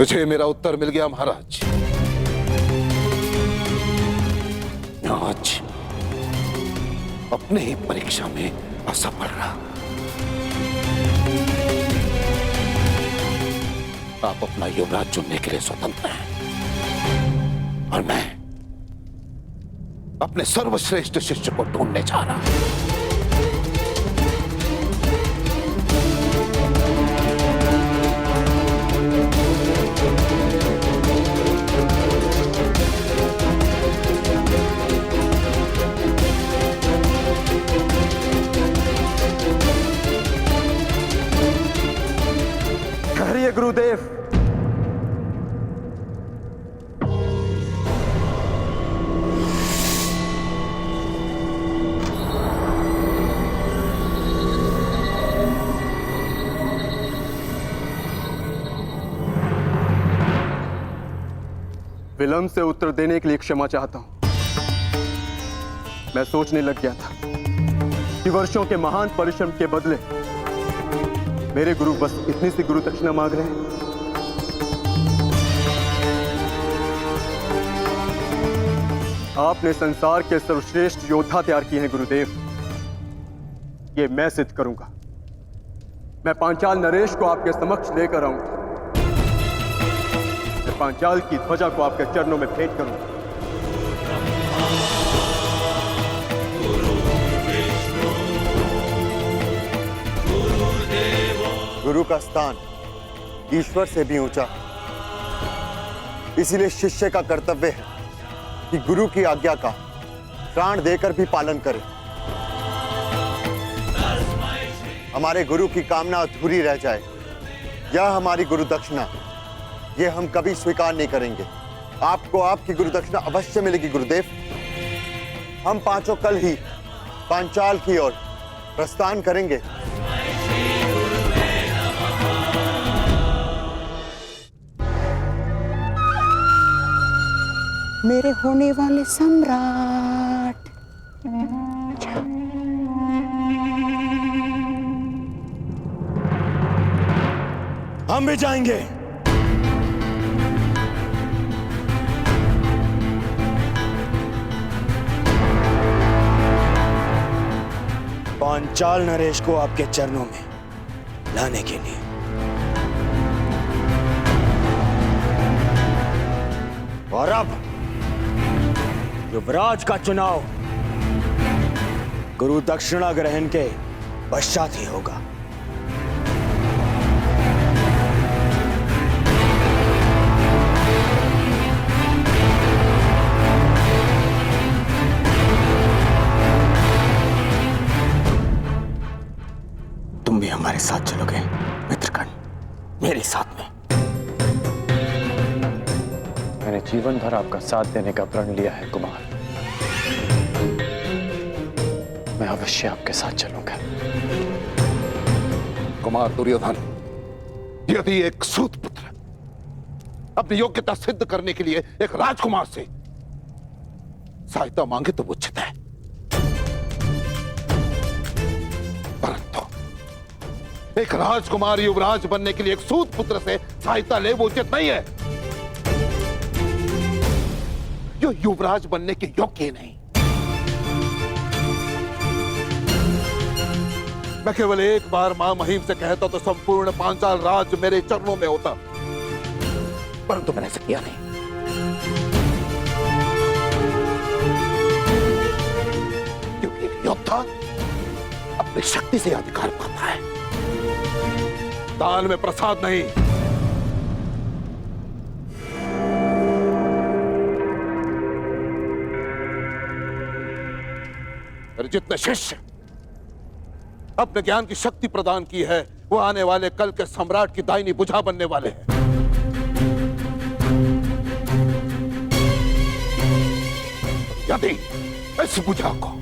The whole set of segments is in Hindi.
मुझे मेरा उत्तर मिल गया महाराज। आज अपने ही परीक्षा में असफल रहा। आप अपना युवराज चुनने के लिए स्वतंत्र हैं और मैं अपने सर्वश्रेष्ठ शिष्य को ढूंढने जा रहा हूं। ठहरिए गुरुदेव। विलंब से उत्तर देने के लिए क्षमा चाहता हूं। मैं सोचने लग गया था कि वर्षों के महान परिश्रम के बदले मेरे गुरु बस इतनी सी गुरु दक्षिणा मांग रहे हैं। आपने संसार के सर्वश्रेष्ठ योद्धा तैयार किए हैं गुरुदेव। ये मैं सिद्ध करूंगा। मैं पांचाल नरेश को आपके समक्ष लेकर आऊंगा। मैं पांचाल की ध्वजा को आपके चरणों में भेंट करूंगा। गुरु का स्थान ईश्वर से भी ऊंचा है, इसीलिए शिष्य का कर्तव्य है कि गुरु की आज्ञा का प्राण देकर भी पालन करे। हमारे गुरु की कामना अधूरी रह जाए, यह हमारी गुरु दक्षिणा, यह हम कभी स्वीकार नहीं करेंगे। आपको आपकी गुरु दक्षिणा अवश्य मिलेगी गुरुदेव। हम पांचों कल ही पांचाल की ओर प्रस्थान करेंगे। मेरे होने वाले सम्राट। हम भी जाएंगे। पांचाल नरेश को आपके चरणों में लाने के लिए। और अब युवराज का चुनाव गुरु दक्षिणा ग्रहण के पश्चात ही होगा। तुम भी हमारे साथ चलोगे मित्रगण, मेरे साथ में। मैंने जीवन भर आपका साथ देने का प्रण लिया है कुमार। मैं अवश्य आपके साथ चलूंगा। कुमार दुर्योधन, यदि एक सूत पुत्र अपनी योग्यता सिद्ध करने के लिए एक राजकुमार से सहायता मांगे तो वो उचित है, परंतु एक राजकुमार युवराज बनने के लिए एक सूत पुत्र से सहायता ले वो उचित नहीं है। जो युवराज बनने के योग्य नहीं। मैं केवल एक बार मां महिम से कहता तो संपूर्ण पांचाल राज मेरे चरणों में होता, परंतु मैंने ऐसा किया नहीं। क्योंकि एक योद्धा अपनी शक्ति से अधिकार पाता है, दान में प्रसाद नहीं। जितने शिष्य अपने ज्ञान की शक्ति प्रदान की है, वो आने वाले कल के सम्राट की दाहिनी भुजा बनने वाले हैं। यदि इस भुजा को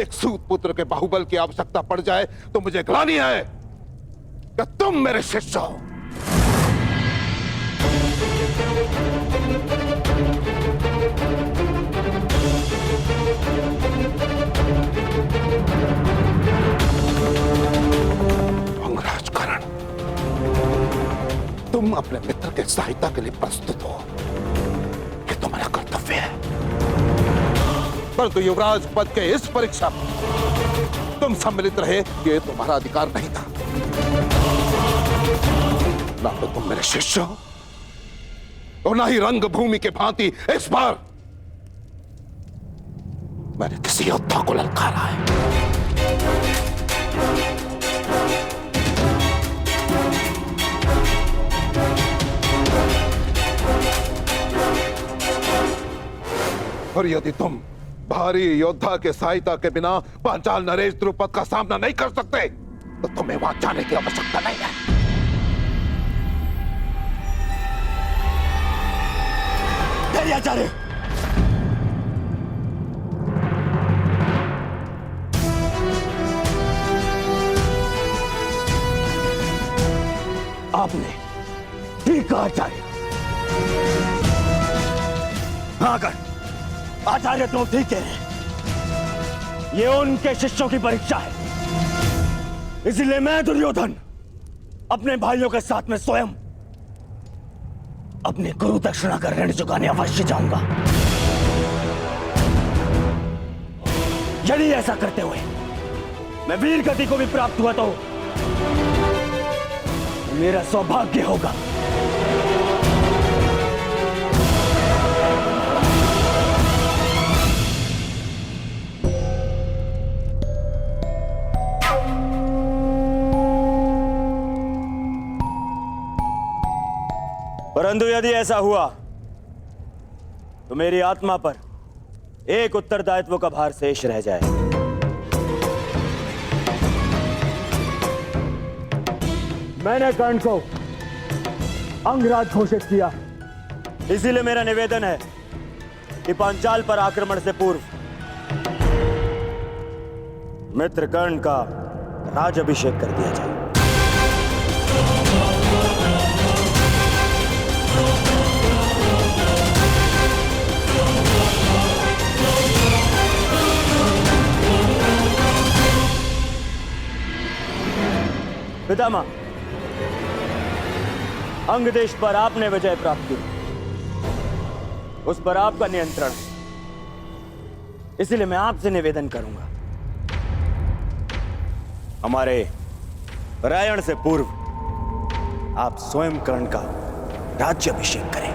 एक सूत पुत्र के बाहुबल की आवश्यकता पड़ जाए तो मुझे ग्लानि है कि तुम मेरे शिष्य हो। तुम अपने मित्र के सहायता के लिए प्रस्तुत हो, ये तुम्हारा कर्तव्य है। परंतु युवराज पद के इस परीक्षा में तुम सम्मिलित रहे, ये तुम्हारा अधिकार नहीं था। ना तो तुम मेरे शिष्य हो और ना ही रंगभूमि के भांति इस बार मैंने किसी योद्धा को ललकारा है। और यदि तुम भारी योद्धा के सहायता के बिना पांचाल नरेश द्रुपद का सामना नहीं कर सकते, तो तुम्हें वहां जाने की आवश्यकता नहीं है। आचार्य, आपने ठीक कहा आचार्य। हाँ कर आचार्य, तुम ठीक कह रहे हैं। ये उनके शिष्यों की परीक्षा है, इसलिए मैं दुर्योधन अपने भाइयों के साथ में स्वयं अपने गुरु दक्षिणा का ऋण चुकाने अवश्य जाऊंगा। यदि ऐसा करते हुए मैं वीर गति को भी प्राप्त हुआ तो मेरा सौभाग्य होगा। परंतु यदि ऐसा हुआ तो मेरी आत्मा पर एक उत्तरदायित्व का भार शेष रह जाए। मैंने कर्ण को अंगराज घोषित किया, इसीलिए मेरा निवेदन है कि पांचाल पर आक्रमण से पूर्व मित्र कर्ण का राजाभिषेक कर दिया जाए। पितामह, अंग देश पर आपने विजय प्राप्त की, उस पर आपका नियंत्रण है, इसलिए मैं आपसे निवेदन करूंगा, हमारे परायण से पूर्व आप स्वयं कर्ण का राज्याभिषेक करें।